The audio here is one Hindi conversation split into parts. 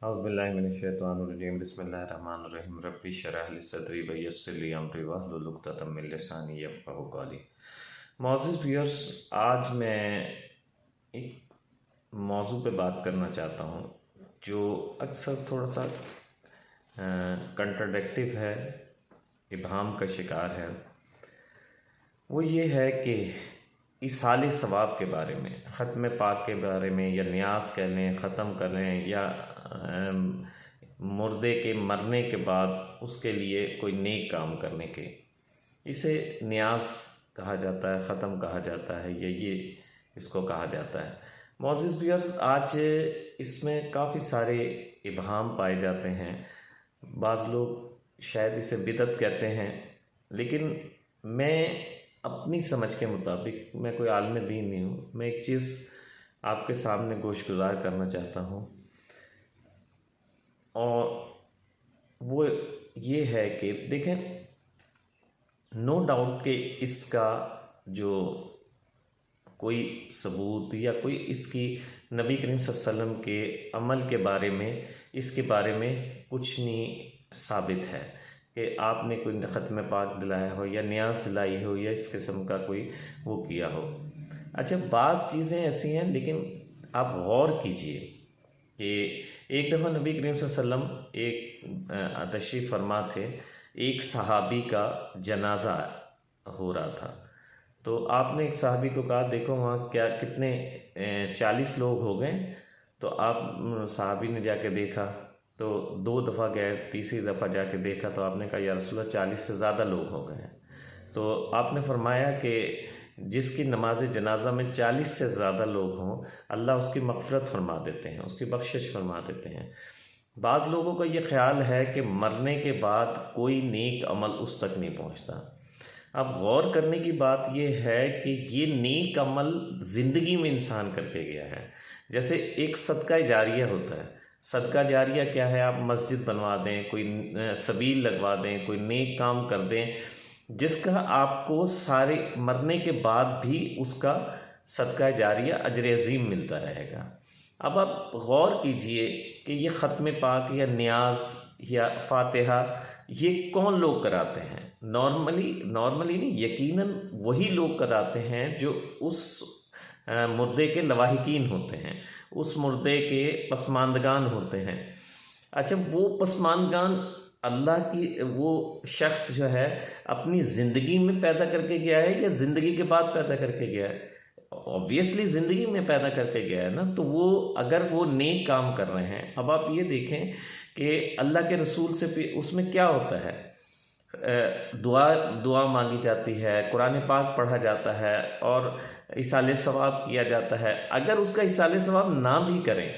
औज़ुबिल्लाहिमिनश्शैतानिर्रजीम बिस्मिल्लाहिर्रहमानिर्रहीम रब्बि इश्रह ली सदरी व यस्सिर ली अमरी वहलुल उक़दतम मिन लिसानी यफ़क़हू क़ौली। मोअज़्ज़िज़ व्यूअर्स, आज मैं एक मौजू पे बात करना चाहता हूँ जो अक्सर थोड़ा सा कंट्राडिक्टिव है, इबहाम का शिकार है। वो ये है कि इसाले सवाब के बारे में, ख़त्म पाक के बारे में, या न्यास कह लें, ख़त्म कर लें, या मुर्दे के मरने के बाद उसके लिए कोई नेक काम करने के, इसे न्यास कहा जाता है, ख़त्म कहा जाता है, या ये इसको कहा जाता है। मोअज़्ज़िज़ व्यूअर्स, आज इसमें काफ़ी सारे इबहाम पाए जाते हैं। बाज़ लोग शायद इसे बिदअत कहते हैं, लेकिन मैं अपनी समझ के मुताबिक, मैं कोई आलिम दीन नहीं हूँ, मैं एक चीज़ आपके सामने गोशगुजार करना चाहता हूँ, और वो ये है कि देखें, नो डाउट कि इसका जो कोई सबूत या कोई इसकी नबी करीम सल्लल्लाहु अलैहि वसल्लम के अमल के बारे में, इसके बारे में कुछ नहीं साबित है कि आपने कोई ख़त्म पाक दिलाया हो या न्यास दिलाई हो या इस किस्म का कोई वो किया हो। अच्छा, बाज़ चीज़ें ऐसी हैं, लेकिन आप गौर कीजिए कि एक दफ़ा नबी करीम सल्लल्लाहु अलैहि वसल्लम एक तशरीफ़ फरमा थे, एक सहाबी का जनाज़ा हो रहा था, तो आपने एक सहाबी को कहा, देखो वहाँ क्या कितने 40 लोग हो गए। तो आप सहाबी ने जाके देखा, तो 2 दफ़ा गए, तीसरी दफ़ा जाके देखा, तो आपने कहा, या रसूलल्लाह 40 से ज़्यादा लोग हो गए हैं। तो आपने फरमाया कि जिसकी नमाज जनाजा में 40 से ज़्यादा लोग हों, अल्लाह उसकी मग़फ़िरत फरमा देते हैं, उसकी बख्शिश फरमा देते हैं। बाज़ लोगों का ये ख्याल है कि मरने के बाद कोई नेक अमल उस तक नहीं पहुँचता। अब गौर करने की बात यह है कि ये नेक अमल ज़िंदगी में इंसान करके गया है। जैसे एक सदका जारिया होता है। सदका जारिया क्या है? आप मस्जिद बनवा दें, कोई सबील लगवा दें, कोई नेक काम कर दें, जिसका आपको सारे मरने के बाद भी उसका सदका जारिया अजर अज़ीम मिलता रहेगा। अब आप गौर कीजिए कि ये ख़त्म पाक या न्याज़ या फ़ातिहा ये कौन लोग कराते हैं? नॉर्मली नहीं, यकीनन वही लोग कराते हैं जो उस मुर्दे के लवाहिकीन होते हैं, उस मुर्दे के पसमानदगान होते हैं। अच्छा, वो पसमानदगान अल्लाह की वो शख्स जो है अपनी ज़िंदगी में पैदा करके गया है या ज़िंदगी के बाद पैदा करके गया है? ऑब्वियसली ज़िंदगी में पैदा करके गया है ना। तो वो अगर वो नेक काम कर रहे हैं, अब आप ये देखें कि अल्लाह के रसूल से भी उसमें क्या होता है, दुआ मांगी जाती है, कुरान पाक पढ़ा जाता है और इसाले सवाब किया जाता है। अगर उसका इसाले सवाब ना भी करें,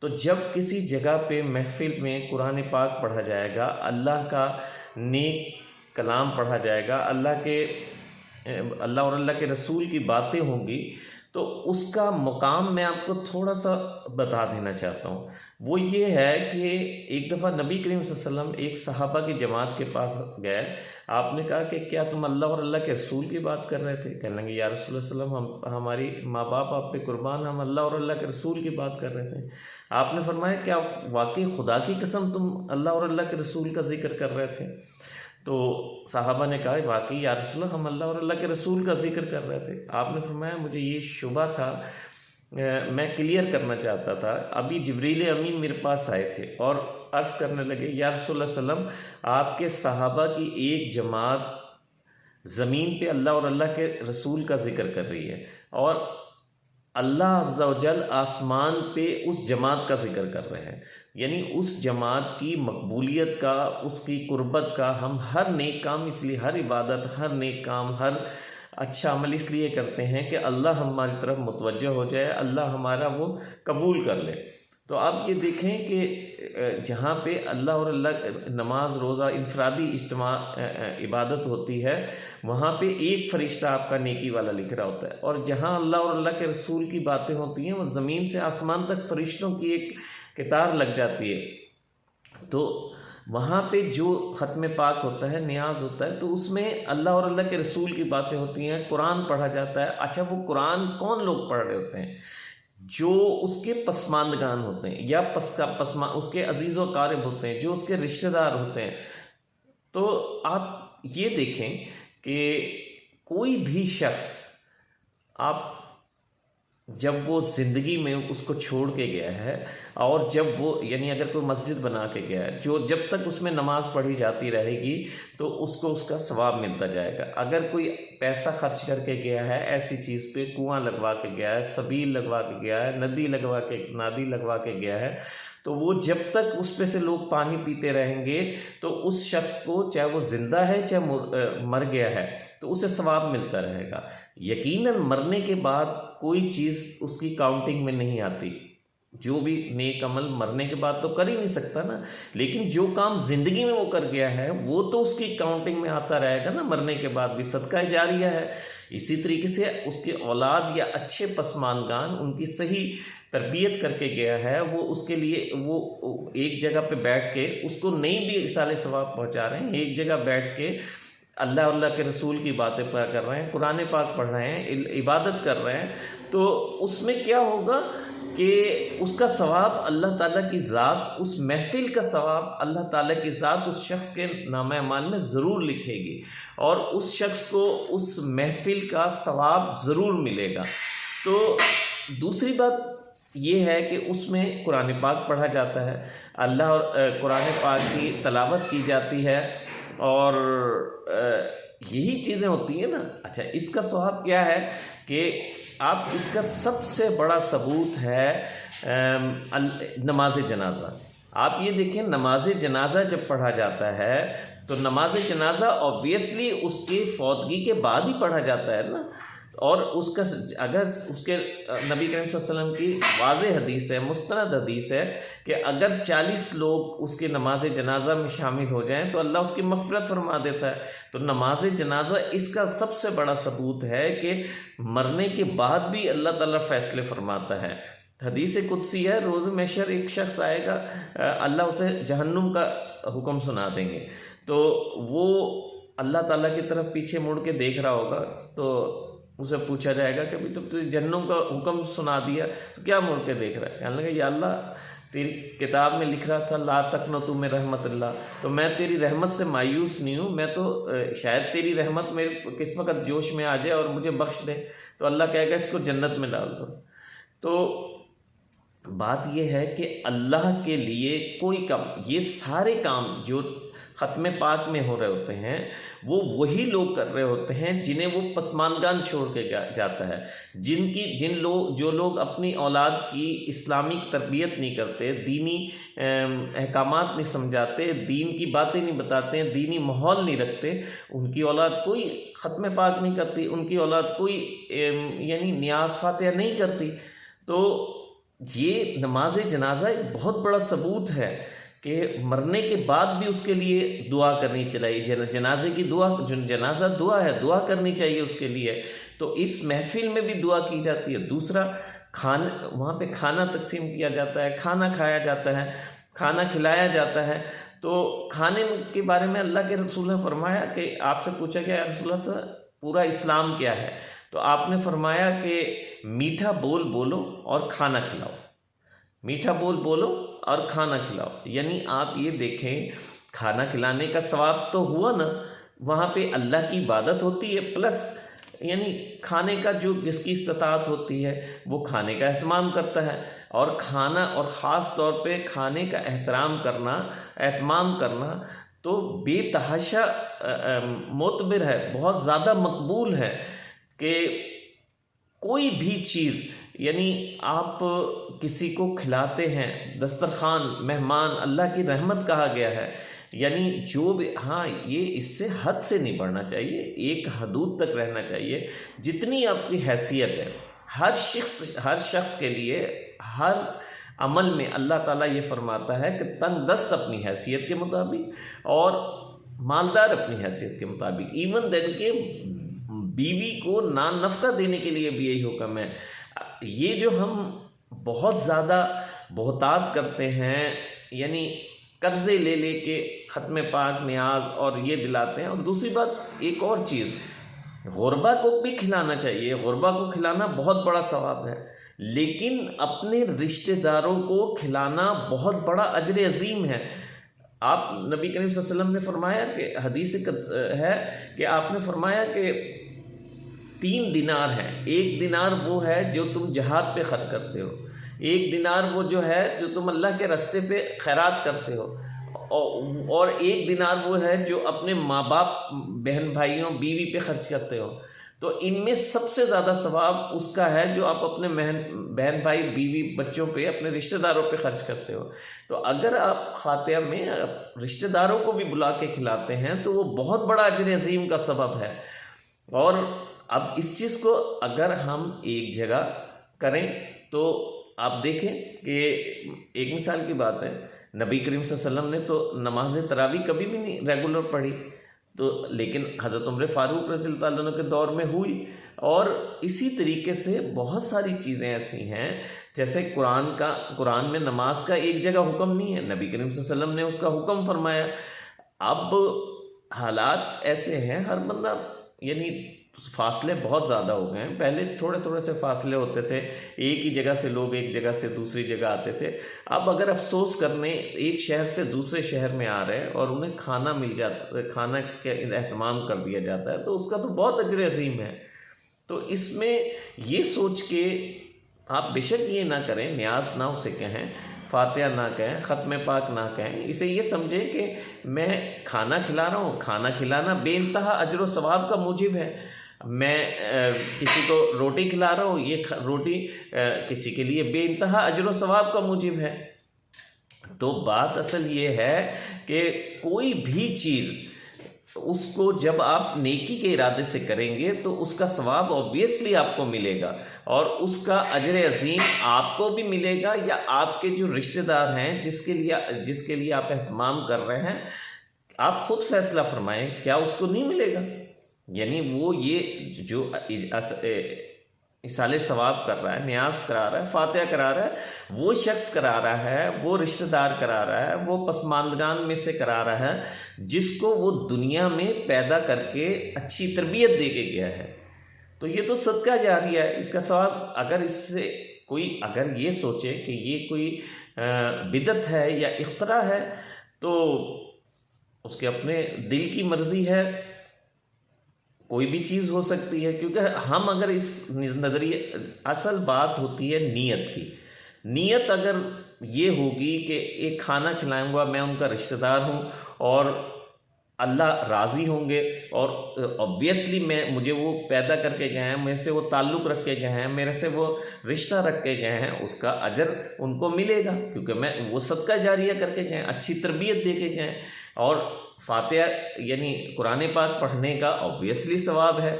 तो जब किसी जगह पे महफिल में कुरान पाक पढ़ा जाएगा, अल्लाह का नेक कलाम पढ़ा जाएगा, अल्लाह और अल्लाह के रसूल की बातें होंगी, तो उसका मुकाम मैं आपको थोड़ा सा बता देना चाहता हूँ। वो ये है कि एक दफ़ा नबी करीम सल्लल्लाहु अलैहि वसल्लम एक सहाबा की जमात के पास गए। आपने कहा कि क्या तुम अल्लाह और अल्लाह के रसूल की बात कर रहे थे? कहने लगे, या रसूलुल्लाह सल्लल्लाहु अलैहि वसल्लम, हमारी माँ बाप आप पे कुर्बान, हम अल्लाह और अल्लाह के रसूल की बात कर रहे थे। आपने फरमाया, क्या वाकई खुदा की कसम तुम अल्लाह और अल्लाह के रसूल का जिक्र कर रहे थे? तो साहबा ने कहा, वाकई या रसूलल्लाह, हम अल्लाह और अल्लाह के रसूल का जिक्र कर रहे थे। आपने फरमाया, मुझे ये शुबा था, मैं क्लियर करना चाहता था। अभी जिब्रील अमीन मेरे पास आए थे और अर्ज़ करने लगे, या रसूलल्लाह सल्लम, आपके सहाबा की एक जमात ज़मीन पे अल्लाह और अल्लाह के रसूल का जिक्र कर रही है, और अल्लाह अज़्ज़ा वजल आसमान पे उस जमात का जिक्र कर रहे हैं। यानी उस जमात की मकबूलियत का, उसकी कुर्बत का हम हर नेक काम, इसलिए हर इबादत, हर नेक काम, हर अच्छा अमल इसलिए करते हैं कि अल्लाह हमारी तरफ मुतवज्जह हो जाए, अल्लाह हमारा वो कबूल कर ले। तो आप ये देखें कि जहाँ पे अल्लाह और अल्लाह नमाज रोज़ा इनफरादी इज्तिमा इबादत होती है, वहाँ पे एक फ़रिश्ता आपका नेकी वाला लिख रहा होता है, और जहाँ अल्लाह और अल्लाह के रसूल की बातें होती हैं, वो ज़मीन से आसमान तक फ़रिश्तों की एक कतार लग जाती है। तो वहाँ पे जो ख़त्म पाक होता है, न्याज होता है, तो उसमें अल्लाह और अल्लाह के रसूल की बातें होती हैं, कुरान पढ़ा जाता है। अच्छा, वो कुरान कौन लोग पढ़ रहे होते हैं? जो उसके पसमानदगान होते हैं या उसके अजीज़ व क़ारिब होते हैं, जो उसके रिश्तेदार होते हैं, तो आप ये देखें कि कोई भी शख्स, आप जब वो ज़िंदगी में उसको छोड़ के गया है, और जब वो यानी अगर कोई मस्जिद बना के गया है, जो जब तक उसमें नमाज़ पढ़ी जाती रहेगी तो उसको उसका सवाब मिलता जाएगा। अगर कोई पैसा खर्च करके गया है ऐसी चीज़ पे, कुआं लगवा के गया है, सबील लगवा के गया है, नादी लगवा के गया है, तो वो जब तक उस पे से लोग पानी पीते रहेंगे तो उस शख्स को, चाहे वो ज़िंदा है चाहे मर गया है, तो उसे सवाब मिलता रहेगा। यकीनन मरने के बाद कोई चीज़ उसकी काउंटिंग में नहीं आती। जो भी नेक अमल मरने के बाद तो कर ही नहीं सकता ना, लेकिन जो काम ज़िंदगी में वो कर गया है वो तो उसकी काउंटिंग में आता रहेगा ना, मरने के बाद भी सदका जारिया है। इसी तरीके से उसके औलाद या अच्छे पसमानगान उनकी सही तरबियत करके गया है, वो उसके लिए वो एक जगह पे बैठ के उसको नहीं भी इसाले सवाब पहुँचा रहे हैं, एक जगह बैठ के अल्लाह के रसूल की बातें कर रहे हैं, कुरान पाक पढ़ रहे हैं, इबादत कर रहे हैं, तो उसमें क्या होगा कि उसका सवाब अल्लाह ताला की ज़ात, उस महफ़िल का सवाब अल्लाह ताला की ज़ात उस शख्स के नामे अमाल में ज़रूर लिखेगी, और उस शख्स को उस महफ़िल का सवाब ज़रूर मिलेगा। तो दूसरी बात ये है कि उसमें कुरान पाक पढ़ा जाता है, अल्लाह और कुरान पाक की तलावत की जाती है, और यही चीज़ें होती हैं ना। अच्छा, इसका सवाब क्या है कि आप, इसका सबसे बड़ा सबूत है नमाज जनाजा। आप ये देखें, नमाज जनाजा जब पढ़ा जाता है तो नमाज जनाजा ऑब्वियसली उसके फौतगी के बाद ही पढ़ा जाता है ना, और उसका अगर उसके नबी करीम सल्लल्लाहु अलैहि वसल्लम की वाज़ेह हदीस है, मुस्तनद हदीस है कि अगर 40 लोग उसके नमाज जनाजा में शामिल हो जाएं तो अल्लाह उसकी मग़फ़िरत फरमा देता है। तो नमाज जनाजा इसका सबसे बड़ा सबूत है कि मरने के बाद भी अल्लाह ताला फ़ैसले फरमाता है। हदीस कुदसी है, रोज़ महशर एक शख्स आएगा, अल्लाह उसे जहन्नुम का हुक्म सुना देंगे, तो वो अल्लाह ताला की तरफ पीछे मुड़ के देख रहा होगा, तो उसे पूछा जाएगा कि अभी तो तुझे जहन्नुम का हुक्म सुना दिया, तो क्या मुड़ के देख रहा है? कहने लगा, या अल्लाह, तेरी किताब में लिख रहा था ला तक़नतु मिन रहमतिल्लाह, तो मैं तेरी रहमत से मायूस नहीं हूँ, मैं तो शायद तेरी रहमत मेरे किस वक़्त जोश में आ जाए और मुझे बख्श दे। तो अल्लाह कहेगा इसको जन्नत में डाल दो। तो बात यह है कि अल्लाह के लिए कोई काम, ये सारे काम जो ख़त्म पाक में हो रहे होते हैं वो वही लोग कर रहे होते हैं जिन्हें वो पसमानगान छोड़ के जाता है, जो लोग अपनी औलाद की इस्लामिक तरबियत नहीं करते, दीनी अहकामात नहीं समझाते, दीन की बातें नहीं बताते हैं, दीनी माहौल नहीं रखते, उनकी औलाद कोई ख़त्म पाक नहीं करती, उनकी औलाद कोई यानी नियाज़ फातिहा नहीं करती। तो ये नमाज जनाजा एक बहुत बड़ा सबूत है कि मरने के बाद भी उसके लिए दुआ करनी चाहिए, जनाजे की दुआ, जो जनाजा दुआ है, दुआ करनी चाहिए उसके लिए। तो इस महफिल में भी दुआ की जाती है। दूसरा, वहाँ पे खाना तकसीम किया जाता है, खाना खाया जाता है, खाना खिलाया जाता है। तो खाने के बारे में अल्लाह के रसूल ने फरमाया कि आपसे पूछा गया, रसूलुल्लाह से पूरा इस्लाम क्या है? तो आपने फरमाया कि मीठा बोल बोलो और खाना खिलाओ, मीठा बोल बोलो और खाना खिलाओ। यानी आप ये देखें, खाना खिलाने का सवाब तो हुआ ना, वहाँ पे अल्लाह की इबादत होती है, प्लस यानी खाने का जो जिसकी इस्तिताअत होती है वो खाने का एहतमाम करता है। और खाना, और ख़ास तौर पे खाने का एहतमाम करना तो बेतहाशा मोतबर है, बहुत ज़्यादा मकबूल है कि कोई भी चीज़, यानी आप किसी को खिलाते हैं, दस्तरखान, मेहमान अल्लाह की रहमत कहा गया है, यानी जो भी, हाँ ये इससे हद से नहीं बढ़ना चाहिए, एक हदूद तक रहना चाहिए जितनी आपकी हैसियत है। हर शख्स के लिए हर अमल में अल्लाह ताला ये फरमाता है कि तंग दस्त अपनी हैसियत के मुताबिक और मालदार अपनी हैसियत के मुताबिक। इवन देन के बीवी को नान नफ़का देने के लिए भी यही हुक्म है। ये जो हम बहुत ज़्यादा बहुतात करते हैं, यानी कर्ज़े ले के ख़त्म पाक नियाज और ये दिलाते हैं। और दूसरी बात, एक और चीज़, गुरबा को भी खिलाना चाहिए। गुरबा को खिलाना बहुत बड़ा सवाब है। लेकिन अपने रिश्तेदारों को खिलाना बहुत बड़ा अजर अजीम है। आप नबी करीम सल्लल्लाहु अलैहि वसल्लम ने फरमाया कि हदीस है कि आपने फरमाया कि 3 दिनार हैं। 1 दिनार वो है जो तुम जहाद पे खर्च करते हो, 1 दिनार वो जो है जो तुम अल्लाह के रास्ते पे खैरात करते हो, और 1 दिनार वो है जो अपने माँ बाप, बहन भाइयों, बीवी पे खर्च करते हो। तो इनमें सबसे ज़्यादा सवाब उसका है जो आप अपने बहन भाई, बीवी, बच्चों पे, अपने रिश्तेदारों पे खर्च करते हो। तो अगर आप खातिया में रिश्तेदारों को भी बुला के खिलाते हैं तो वो बहुत बड़ा अजर अजीम का सबब है। और अब इस चीज़ को अगर हम एक जगह करें तो आप देखें कि एक मिसाल की बात है, नबी करीम सल्लल्लाहु अलैहि वसल्लम ने तो नमाज तरावी कभी भी नहीं रेगुलर पढ़ी, तो लेकिन हज़रत उमर फ़ारूक रज़ियल्लाहु अन्हु के दौर में हुई। और इसी तरीके से बहुत सारी चीज़ें ऐसी हैं, जैसे कुरान में नमाज का एक जगह हुक्म नहीं है, नबी करीम सल्लल्लाहु अलैहि वसल्लम ने उसका हुक्म फरमाया। अब हालात ऐसे हैं, हर बंदा यानी फासले बहुत ज़्यादा हो गए हैं। पहले थोड़े थोड़े से फासले होते थे, एक ही जगह से लोग एक जगह से दूसरी जगह आते थे। अब अगर अफसोस करने एक शहर से दूसरे शहर में आ रहे हैं और उन्हें खाना मिल जाता, खाना का एहतमाम कर दिया जाता है, तो उसका तो बहुत अजर अजीम है। तो इसमें ये सोच के आप बेशक ये ना करें, न्याज ना उसे कहें, फातिहा ना कहें, ख़त्म पाक ना कहें, इसे ये समझें कि मैं खाना खिला रहा हूँ। खाना खिलाना बेइंतहा अजर व सवाब का मूजिब है। मैं किसी को रोटी खिला रहा हूँ, ये रोटी किसी के लिए बेइंतहा अजर व सवाब का मूजिब है। तो बात असल ये है कि कोई भी चीज़ उसको जब आप नेकी के इरादे से करेंगे तो उसका सवाब ऑब्वियसली आपको मिलेगा, और उसका अजर अजीम आपको भी मिलेगा, या आपके जो रिश्तेदार हैं जिसके लिए आप एहतमाम कर रहे हैं, आप खुद फैसला फरमाएं, क्या उसको नहीं मिलेगा। यानी वो ये जो इसाले सवाब कर रहा है, न्याज करा रहा है, फातिहा करा रहा है, वो शख्स करा रहा है, वो रिश्तेदार करा रहा है, वो पसमानदगान में से करा रहा है जिसको वो दुनिया में पैदा करके अच्छी तरबियत दे के गया है। तो ये तो सदका जारिया है। इसका सवाब अगर इससे कोई अगर ये सोचे कि ये कोई बिदअत है या इख्तरा है, तो उसके अपने दिल की मर्ज़ी है, कोई भी चीज़ हो सकती है। क्योंकि हम अगर इस नज़रिए, असल बात होती है नीयत की। नीयत अगर ये होगी कि एक खाना खिलाऊंगा, मैं उनका रिश्तेदार हूँ और अल्लाह राज़ी होंगे, और ऑब्वियसली मुझे वो पैदा करके गए हैं, मेरे से वो ताल्लुक़ रख के गए हैं, मेरे से वो रिश्ता रख के गए हैं, उसका अजर उनको मिलेगा, क्योंकि मैं वो सदका जारिया करके गए, अच्छी तरबियत दे के गए। और फातिहा यानी कुरान पाक पढ़ने का ऑब्वियसली सवाब है।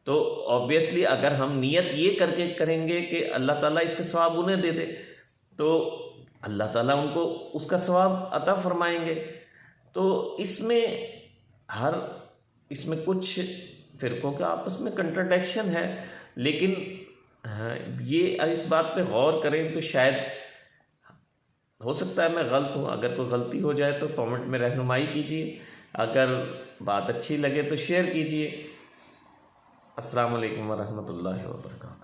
तो ऑब्वियसली अगर हम नियत ये करके करेंगे कि अल्लाह ताला इसका सवाब उन्हें दे दे, तो अल्लाह ताला उनको उसका सवाब अता फरमाएंगे। तो इसमें कुछ फ़िरक़ों का आपस में कंट्राडिक्शन है, लेकिन ये इस बात पे गौर करें तो शायद हो सकता है मैं गलत हूँ। अगर कोई गलती हो जाए तो कमेंट में रहनुमाई कीजिए, अगर बात अच्छी लगे तो शेयर कीजिए। अस्सलाम वालेकुम वरहमतुल्लाहि वबरकातुहू।